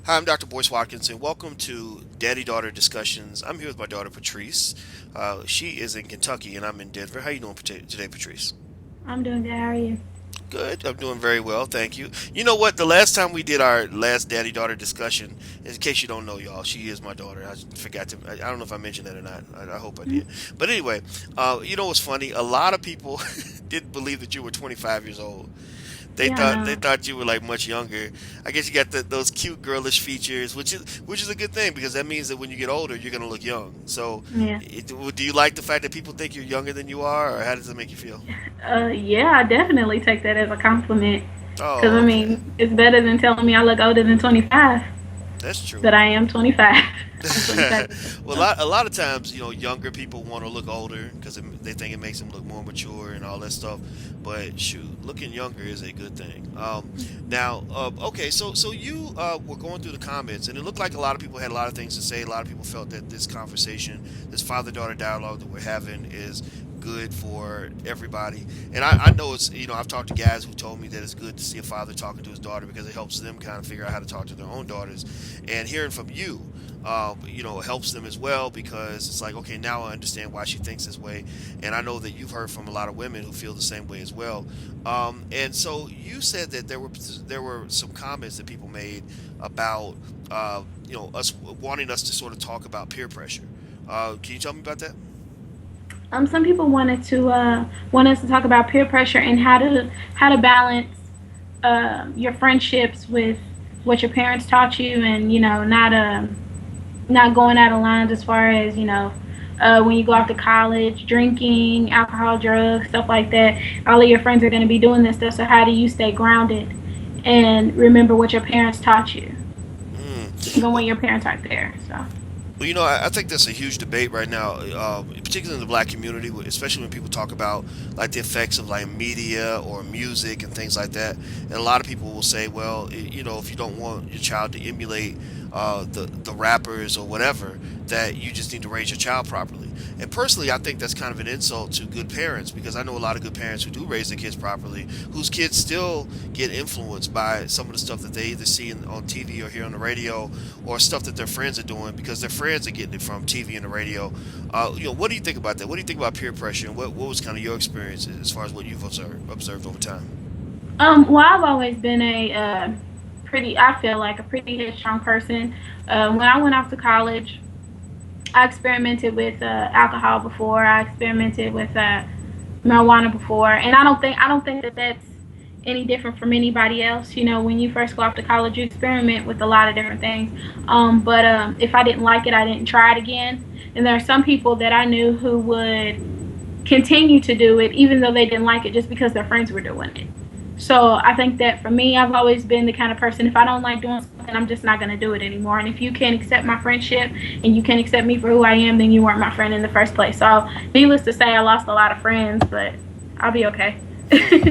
Hi, I'm Dr. Boyce Watkins, and welcome to Daddy Daughter Discussions. I'm here with my daughter Patrice. She is in Kentucky, and I'm in Denver. How you doing today, Patrice? I'm doing good. How are you? Good. I'm doing very well, thank you. You know what? The last time we did our last Daddy Daughter discussion, in case you don't know, y'all, she is my daughter. I forgot to. I don't know if I mentioned that or not. I hope I did. But anyway, you know what's funny? A lot of people didn't believe that you were 25 years old. They Yeah, I thought they know. thought you were like much younger. I guess you got those cute girlish features, which is a good thing because that means that when you get older, you're gonna look young. So, Yeah. do you like the fact that people think you're younger than you are, or how does it make you feel? Yeah, I definitely take that as a compliment. Cause Oh, I okay, mean, it's better than telling me I look older than 25. that's true. That I am 25. I'm 25 years old. Well, a lot of times, younger people want to look older because they think it makes them look more mature and all that stuff. But shoot, looking younger is a good thing. Now, okay, so you were going through the comments, and it looked like a lot of people had a lot of things to say. A lot of people felt that this conversation, this father-daughter dialogue that we're having, is good for everybody. And I know I've talked to guys who told me that it's good to see a father talking to his daughter because it helps them kind of figure out how to talk to their own daughters. And hearing from you, helps them as well because it's like, okay, now I understand why she thinks this way. And I know that you've heard from a lot of women who feel the same way as well. And so you said that there were some comments that people made about, us wanting us to sort of talk about peer pressure. Can you tell me about that? Some people want us to talk about peer pressure and how to balance your friendships with what your parents taught you, and not going out of lines as far as when you go off to college, drinking, alcohol, drugs, stuff like that. All of your friends are going to be doing this stuff. So how do you stay grounded and remember what your parents taught you, Mm. even when Well, your parents aren't there? So. Well, I think that's a huge debate right now, particularly in the black community, especially when people talk about like the effects of like media or music and things like that. And a lot of people will say, well, if you don't want your child to emulate the rappers or whatever, that you just need to raise your child properly. And personally, I think that's kind of an insult to good parents because I know a lot of good parents who do raise their kids properly, whose kids still get influenced by some of the stuff that they either see on TV or hear on the radio or stuff that their friends are doing because their friends are getting it from TV and the radio. What do you think about that? What do you think about peer pressure, and what was kind of your experience as far as what you've observed over time? Well, I've always been I feel like a pretty headstrong person. When I went off to college, I experimented with alcohol before. I experimented with marijuana before, and I don't think that that's any different from anybody else. When you first go off to college, you experiment with a lot of different things. But if I didn't like it, I didn't try it again. And there are some people that I knew who would continue to do it even though they didn't like it just because their friends were doing it. So I think that for me, I've always been the kind of person, if I don't like doing something, I'm just not going to do it anymore. And if you can't accept my friendship and you can't accept me for who I am, then you weren't my friend in the first place. So needless to say, I lost a lot of friends, but I'll be okay. Hmm.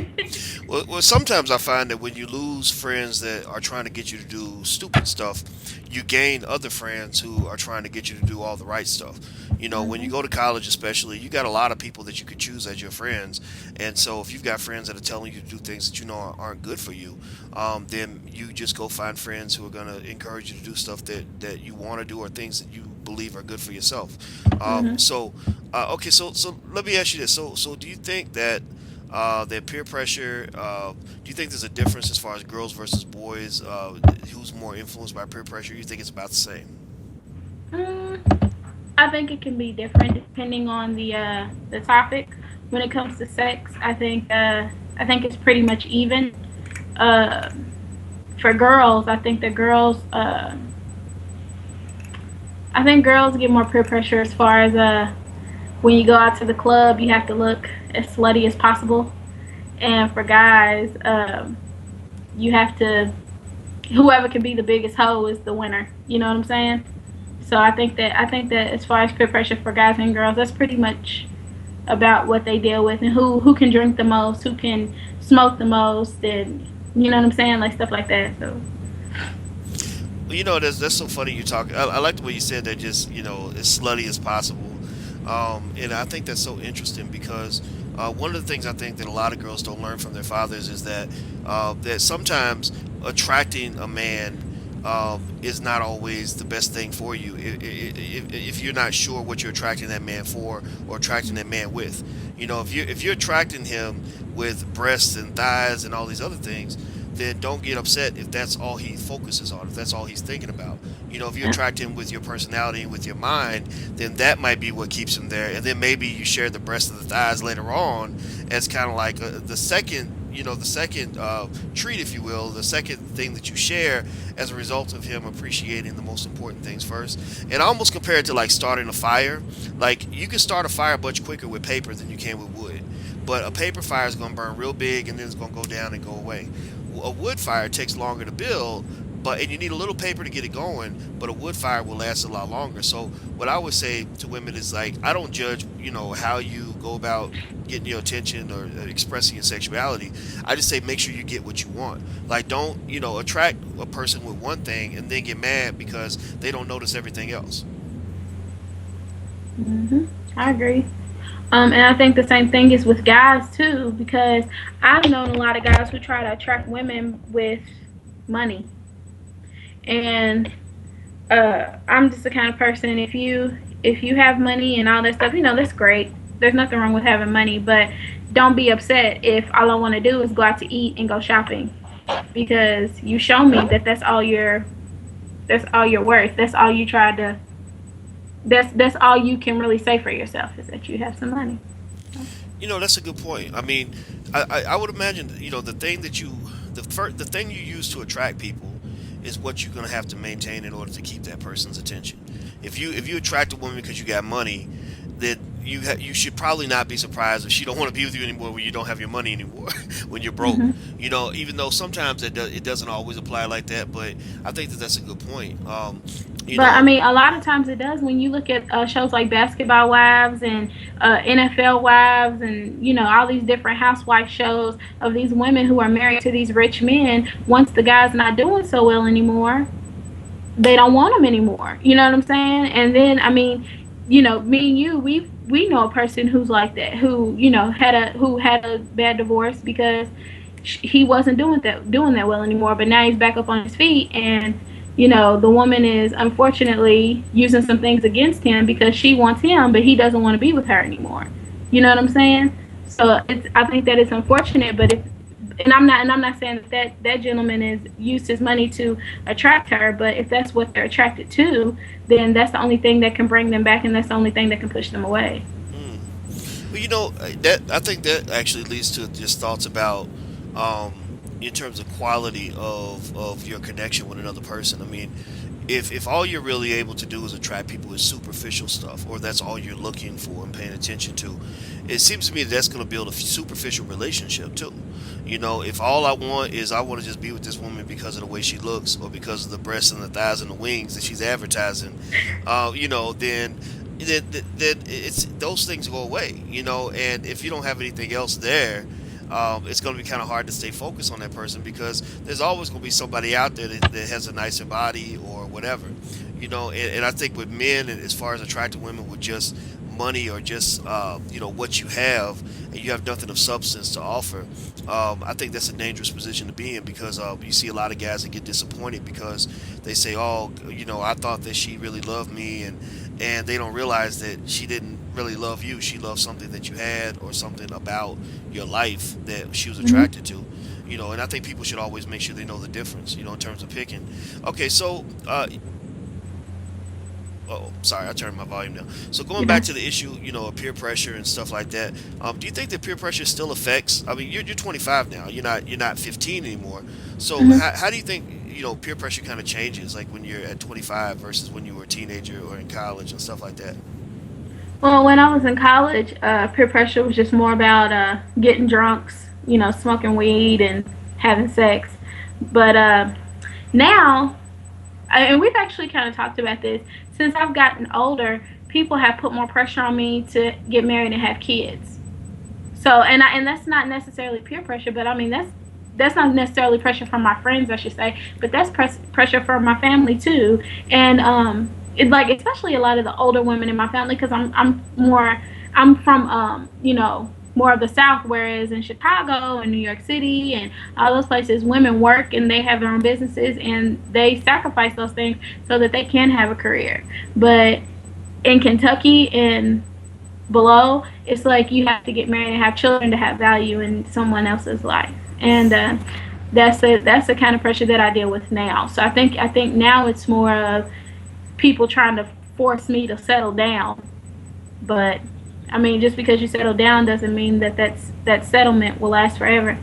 Well, sometimes I find that when you lose friends that are trying to get you to do stupid stuff, you gain other friends who are trying to get you to do all the right stuff. When you Hmm. go to college, especially, you got a lot of people that you could choose as your friends. And so if you've got friends that are telling you to do things that you know aren't good for you, then you just go find friends who are going to encourage you to do stuff that you want to do or things that you believe are good for yourself. Hmm. Okay, so let me ask you this. So do you think that their peer pressure. Do you think there's a difference as far as girls versus boys? Who's more influenced by peer pressure? You think it's about the same? Mm, I think it can be different depending on the topic. When it comes to sex, I think it's pretty much even. Uh, for girls, I think girls get more peer pressure as far as when you go out to the club, you have to look as slutty as possible, and for guys, you have to whoever can be the biggest hoe is the winner. You know what I'm saying? So I think that as far as peer pressure for guys and girls, that's pretty much about what they deal with and who can drink the most, who can smoke the most, and you know what I'm saying, like stuff like that. So. Well, that's so funny you talk. I like the way you said that. Just as slutty as possible, and I think that's so interesting because one of the things I think that a lot of girls don't learn from their fathers is that sometimes attracting a man is not always the best thing for you if you're not sure what you're attracting that man for or attracting that man with. You know, if you're attracting him with breasts and thighs and all these other things, then don't get upset if that's all he focuses on, if that's all he's thinking about. You know, if you attract him with your personality and with your mind, then that might be what keeps him there. And then maybe you share the breasts and the thighs later on as kind of like the second, the second treat, if you will, the second thing that you share as a result of him appreciating the most important things first. And I almost compare it to like starting a fire. Like you can start a fire much quicker with paper than you can with wood. But a paper fire is going to burn real big and then it's going to go down and go away. A wood fire takes longer to build, and you need a little paper to get it going, but a wood fire will last a lot longer. So what I would say to women is like, I don't judge, how you go about getting your attention or expressing your sexuality. I just say make sure you get what you want. Like don't, attract a person with one thing and then get mad because they don't notice everything else. I agree. And I think the same thing is with guys too, because I've known a lot of guys who try to attract women with money, and I'm just the kind of person, if you have money and all that stuff, that's great. There's nothing wrong with having money, but don't be upset if all I want to do is go out to eat and go shopping, because you show me that that's all you're worth. That's all you tried to. That's all you can really say for yourself is that you have some money. That's a good point. I mean, I would imagine that, the thing that the thing you use to attract people is what you're going to have to maintain in order to keep that person's attention. If you attract a woman because you got money, then you should probably not be surprised if she don't want to be with you anymore when you don't have your money anymore, when you're broke. Hmm. Even though sometimes it doesn't always apply like that, but I think that that's a good point. You But I know, mean, a lot of times it does. When you look at shows like Basketball Wives and NFL Wives, and all these different housewife shows of these women who are married to these rich men. Once the guy's not doing so well anymore, they don't want them anymore. You know what I'm saying? And then I mean, me and you, we know a person who's like that, who had a bad divorce because he wasn't doing that well anymore. But now he's back up on his feet, and the woman is unfortunately using some things against him because she wants him, but he doesn't want to be with her anymore. You know what I'm saying? So I think that it's unfortunate, but if and I'm not saying that gentleman is used his money to attract her, but if that's what they're attracted to, then that's the only thing that can bring them back, and that's the only thing that can push them away. mm. Well, that I think that actually leads to just thoughts about, um, in terms of quality of your connection with another person. I mean, if all you're really able to do is attract people with superficial stuff, or that's all you're looking for and paying attention to, it seems to me that's going to build a superficial relationship too. If all I want is I want to just be with this woman because of the way she looks, or because of the breasts and the thighs and the wings that she's advertising, then it's those things go away. And if you don't have anything else there, it's going to be kind of hard to stay focused on that person because there's always going to be somebody out there that has a nicer body or whatever. And I think with men, and as far as attracting women with just money or just what you have, and you have nothing of substance to offer, I think that's a dangerous position to be in because you see a lot of guys that get disappointed because they say, "Oh, I thought that she really loved me," and they don't realize that she didn't really love you. She loved something that you had or something about your life that she was Hmm. attracted to. And I think people should always make sure they know the difference, in terms of picking. Okay, so oh, sorry, I turned my volume down. So going back Yeah. to the issue, of peer pressure and stuff like that. Do you think that peer pressure still affects? I mean, you're 25 now. You're not 15 anymore. So Hmm. how do you think peer pressure kind of changes, like when you're at 25 versus when you were a teenager or in college and stuff like that? Well, when I was in college, peer pressure was just more about getting drunks, smoking weed and having sex. But now, and we've actually kind of talked about this, since I've gotten older, people have put more pressure on me to get married and have kids. So, and that's not necessarily peer pressure, but I mean that's not necessarily pressure from my friends, I should say, but that's pressure from my family too. And it's like especially a lot of the older women in my family, because I'm from more of the South, whereas in Chicago and New York City and all those places, women work and they have their own businesses and they sacrifice those things so that they can have a career. But in Kentucky and below, it's like you have to get married and have children to have value in someone else's life, and that's the kind of pressure that I deal with now. So I think now it's more of people trying to force me to settle down, but I mean, just because you settle down doesn't mean that that settlement will last forever.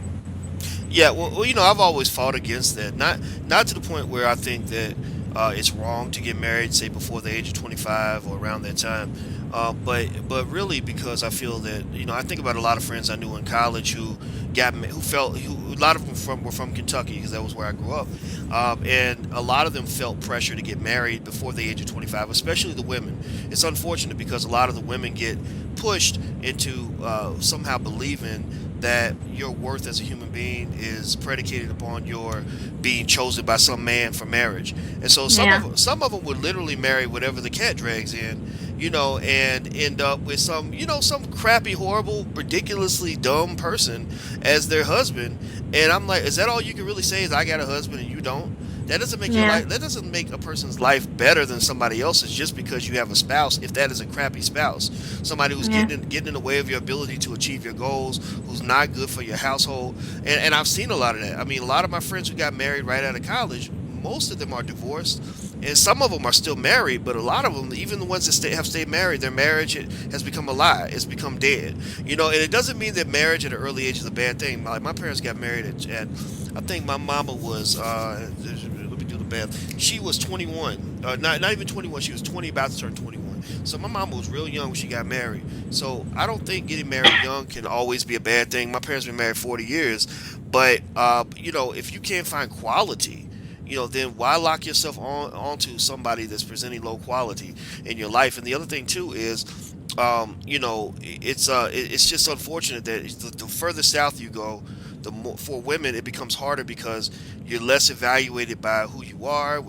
Yeah, well, I've always fought against that. Not to the point where I think that it's wrong to get married, say before the age of 25 or around that time. But really because I feel that I think about a lot of friends I knew in college who who felt who a lot of them were from Kentucky because that was where I grew up, and a lot of them felt pressure to get married before the age of 25, especially the women. It's unfortunate because a lot of the women get pushed into somehow believing that your worth as a human being is predicated upon your being chosen by some man for marriage. And so Yeah, some of them would literally marry whatever the cat drags in, and end up with some crappy, horrible, ridiculously dumb person as their husband. And I'm like, is that all you can really say is I got a husband and you don't? That doesn't make your yeah, life. That doesn't make a person's life better than somebody else's just because you have a spouse. If that is a crappy spouse, somebody who's yeah, getting in the way of your ability to achieve your goals, who's not good for your household, and I've seen a lot of that. I mean, a lot of my friends who got married right out of college, most of them are divorced, and some of them are still married. But a lot of them, even the ones that have stayed married, their marriage has become a lie. It's become dead. And it doesn't mean that marriage at an early age is a bad thing. My parents got married at I think my mama was let me do the math. She was 21, not even 21. She was 20, about to turn 21. So my mama was real young when she got married. So I don't think getting married young can always be a bad thing. My parents been married 40 years, but if you can't find quality, then why lock yourself onto somebody that's presenting low quality in your life? And the other thing too is, it's just unfortunate that the further south you go, the more for women it becomes harder because you're less evaluated by who you are,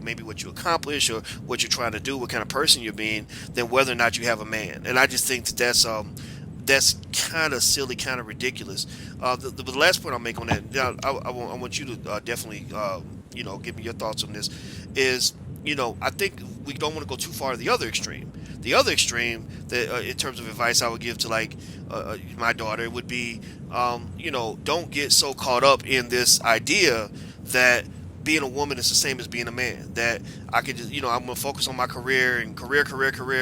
maybe what you accomplish or what you're trying to do, what kind of person you're being, than whether or not you have a man. And I just think that that's kind of silly, kind of ridiculous. The last point I'll make on that, now, I want you to definitely, give me your thoughts on this. Is I think we don't want to go too far to the other extreme. The other extreme, that in terms of advice I would give to like my daughter would be, don't get so caught up in this idea that being a woman is the same as being a man. That I could just, I'm gonna focus on my career and career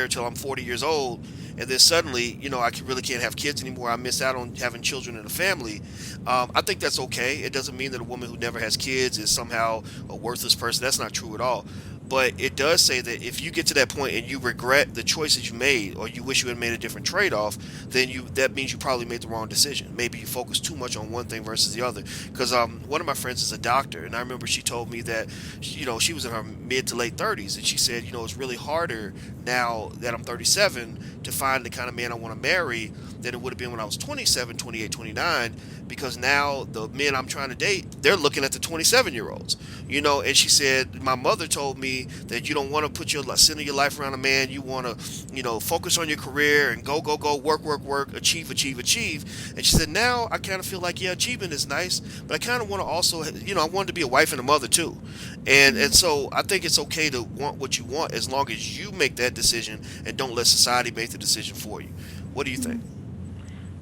until I'm 40 years old, and then suddenly, really can't have kids anymore. I miss out on having children in a family. I think that's okay. It doesn't mean that a woman who never has kids is somehow a worthless person. That's not true at all. But it does say that if you get to that point and you regret the choices you made, or you wish you had made a different trade-off, then that means you probably made the wrong decision. Maybe you focused too much on one thing versus the other. Because one of my friends is a doctor, and I remember she told me that she was in her mid to late 30s, and she said it's really harder now that I'm 37 to find the kind of man I want to marry than it would have been when I was 27, 28, 29, because now the men I'm trying to date, they're looking at the 27-year-olds. And she said, my mother told me that you don't want to put your center your life around a man. You want to, focus on your career and go, work, achieve. And she said, now I kind of feel like, yeah, achievement is nice, but I kind of want to also, I wanted to be a wife and a mother too. And so I think it's okay to want what you want as long as you make that decision and don't let society make the decision for you. What do you think?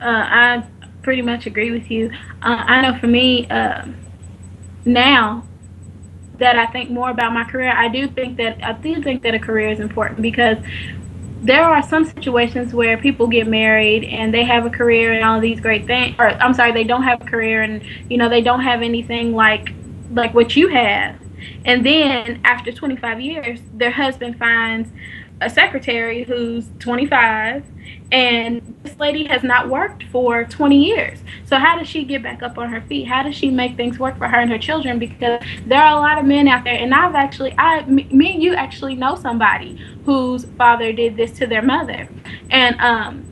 I pretty much agree with you. I know for me, now that I think more about my career, I do think that a career is important because there are some situations where people get married and they have a career and all these great things, or I'm sorry, they don't have a career and they don't have anything like what you have. And then after 25 years, their husband finds a secretary who's 25, and this lady has not worked for 20 years. So how does she get back up on her feet? How does she make things work for her and her children? Because there are a lot of men out there, and me and you actually know somebody whose father did this to their mother, and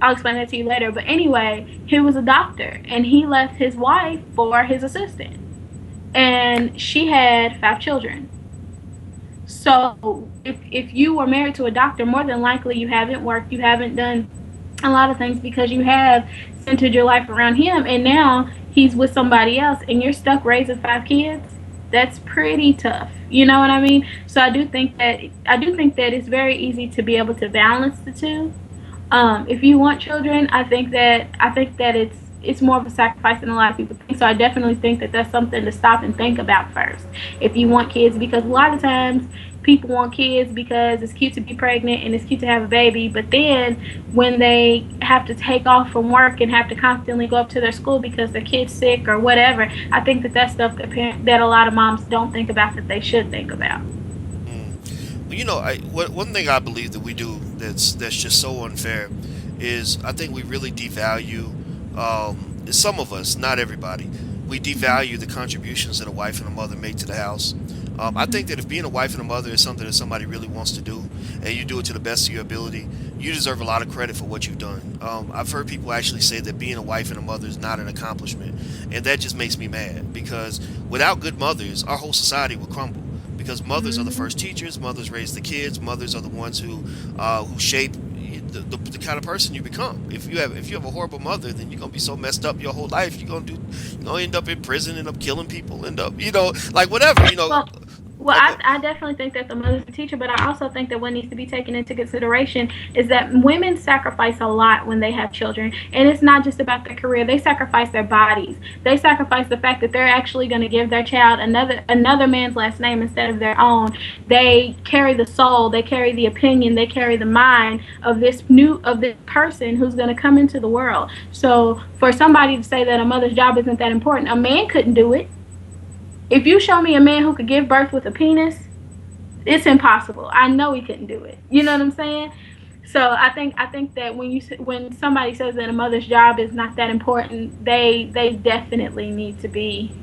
I'll explain that to you later. But anyway, he was a doctor, and he left his wife for his assistant, and she had 5 children. So if you were married to a doctor, more than likely you haven't worked, you haven't done a lot of things because you have centered your life around him, and now he's with somebody else, and you're stuck raising 5 kids. That's pretty tough. You know what I mean? So I do think that it's very easy to be able to balance the two. If you want children, I think that it's more of a sacrifice than a lot of people think. So I definitely think that that's something to stop and think about first. If you want kids, because a lot of times people want kids because it's cute to be pregnant and it's cute to have a baby, but then when they have to take off from work and have to constantly go up to their school because their kid's sick or whatever, I think that that's stuff that a lot of moms don't think about that they should think about. Well, one thing I believe that we do that's just so unfair is I think we really devalue some of us, not everybody. We devalue the contributions that a wife and a mother make to the house. I think that if being a wife and a mother is something that somebody really wants to do, and you do it to the best of your ability, you deserve a lot of credit for what you've done. I've heard people actually say that being a wife and a mother is not an accomplishment, and that just makes me mad because without good mothers, our whole society would crumble. Because mothers are the first teachers, mothers raise the kids, mothers are the ones who shape the kind of person you become. If you have a horrible mother, then you're gonna be so messed up your whole life. You're gonna end up in prison, end up killing people, end up like whatever. Well, well, Okay. I definitely think that the mother's the teacher, but I also think that what needs to be taken into consideration is that women sacrifice a lot when they have children. And it's not just about their career. They sacrifice their bodies. They sacrifice the fact that they're actually going to give their child another man's last name instead of their own. They carry the soul, they carry the opinion, they carry the mind of this person who's going to come into the world. So for somebody to say that a mother's job isn't that important, a man couldn't do it. If you show me a man who could give birth with a penis, it's impossible. I know he couldn't do it. You know what I'm saying? So I think that when somebody says that a mother's job is not that important, they definitely need to be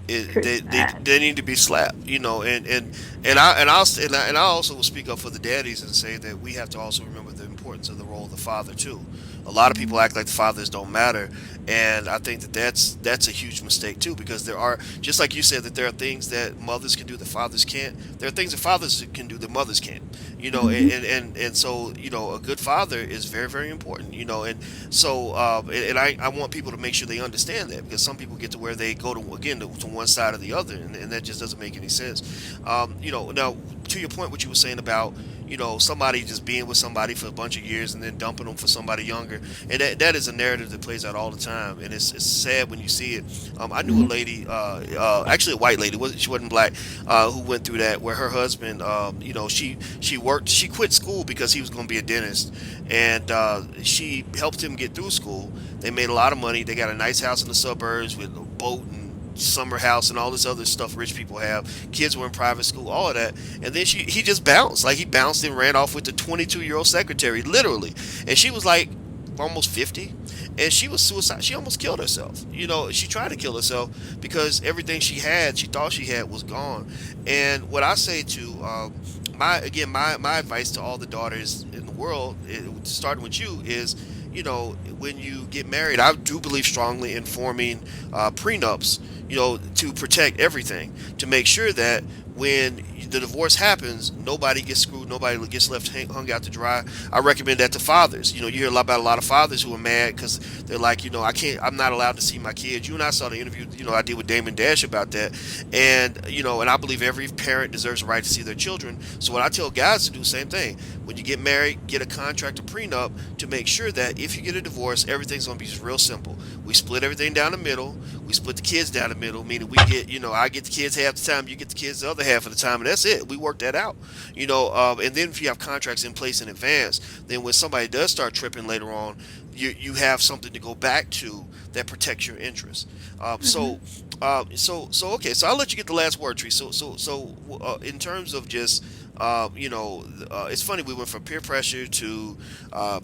crucified. They need to be slapped, and I also will speak up for the daddies and say that we have to also remember the importance of the role of the father too. A lot of people act like the fathers don't matter, and I think that that's a huge mistake too because there are, just like you said, that there are things that mothers can do that fathers can't. There are things that fathers can do that mothers can't. Mm-hmm. And so a good father is very very important. And so and I want people to make sure they understand that because some people get to where they go to again to one side or the other, and that just doesn't make any sense. Now to your point, what you were saying about somebody just being with somebody for a bunch of years and then dumping them for somebody younger, and that is a narrative that plays out all the time, and it's sad when you see it. I knew a Mm-hmm. lady, actually a white lady, she wasn't black, who went through that where her husband, she quit school because he was going to be a dentist, and she helped him get through school. They made a lot of money. They got a nice house in the suburbs with a boat and summer house and all this other stuff rich people have. Kids were in private school, all of that. And then he just bounced. Like he bounced and ran off with the 22-year-old secretary, literally. And she was like almost 50. And she was suicide. She almost killed herself. She tried to kill herself because everything she thought she had, was gone. And what I say to my advice to all the daughters in the world, starting with you, is when you get married, I do believe strongly in forming prenups, to protect everything, to make sure that when the divorce happens, nobody gets screwed, nobody gets left hung out to dry. I recommend that to fathers. You hear about a lot of fathers who are mad because they're like, I'm not allowed to see my kids. You and I saw the interview, I did with Damon Dash about that, and I believe every parent deserves a right to see their children. So what I tell guys to do, same thing. When you get married, get a contract, a prenup, to make sure that if you get a divorce, everything's gonna be just real simple. We split everything down the middle. We split the kids down the middle, meaning I get the kids half the time, you get the kids the other half of the time, and that's it. We work that out. And then if you have contracts in place in advance, then when somebody does start tripping later on, you have something to go back to that protects your interests. Mm-hmm. So okay, so I'll let you get the last word, Tree. In terms of just it's funny we went from peer pressure to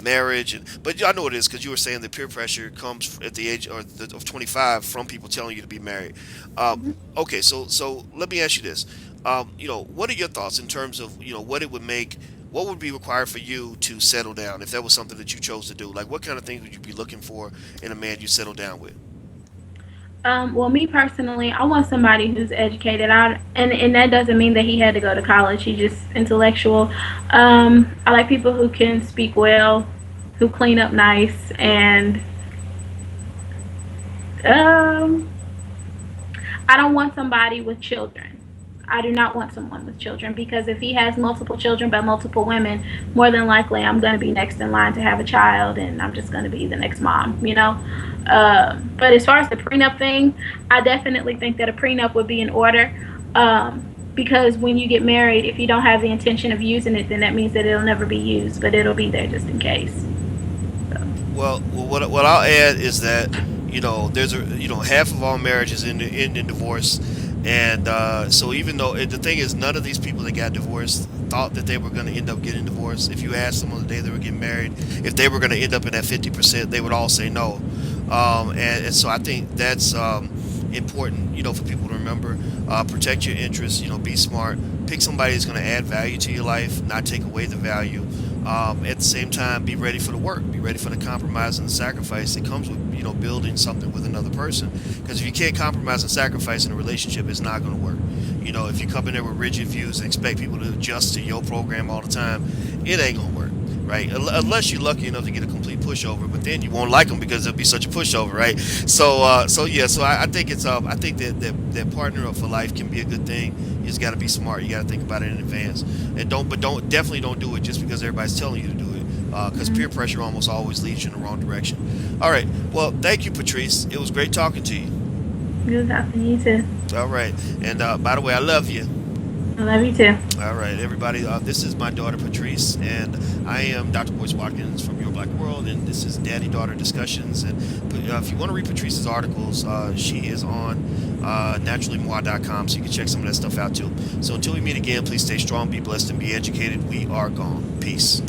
marriage, but I know what it is because you were saying that peer pressure comes at the age of 25 from people telling you to be married. Mm-hmm. Okay, so let me ask you this. What are your thoughts in terms of what would be required for you to settle down if that was something that you chose to do? Like, what kind of things would you be looking for in a man you settle down with? Well, me personally, I want somebody who's educated. And that doesn't mean that he had to go to college. He's just intellectual. I like people who can speak well. who clean up nice, and um, I don't want somebody with children. I do not want someone with children because if he has multiple children by multiple women, more than likely I'm going to be next in line to have a child and I'm just going to be the next mom, you know? But as far as the prenup thing, I definitely think that a prenup would be in order. Because when you get married, if you don't have the intention of using it, then that means that it'll never be used, but it'll be there just in case. So, Well, what I'll add is that there's a half of all marriages end in divorce, and so even though the thing is, none of these people that got divorced thought that they were going to end up getting divorced. If you asked them on the day they were getting married if they were going to end up in that 50%, they would all say no. And so I think that's important, for people to remember. Protect your interests. Be smart. Pick somebody that's going to add value to your life, not take away the value. At the same time, be ready for the work. Be ready for the compromise and the sacrifice that comes with building something with another person. Because if you can't compromise and sacrifice in a relationship, it's not going to work. If you come in there with rigid views and expect people to adjust to your program all the time, it ain't going to work, right? Unless you're lucky enough to get a complete pushover, but then you won't like them because they'll be such a pushover, right? So yeah, so I think I think that partner for life can be a good thing. You just got to be smart. You got to think about it in advance, and definitely don't do it just because everybody's telling you to do it. Because peer pressure almost always leads you in the wrong direction. All right. Well, thank you, Patrice. It was great talking to you. good talking to you too. All right. And by the way, I love you. I love you too. All right, everybody. This is my daughter Patrice, and I am Dr. Boyce Watkins from Your Black World, and this is Daddy-Daughter Discussions. And if you want to read Patrice's articles, she is on naturallymoir.com, so you can check some of that stuff out too. So until we meet again, please stay strong, be blessed, and be educated. We are gone. Peace.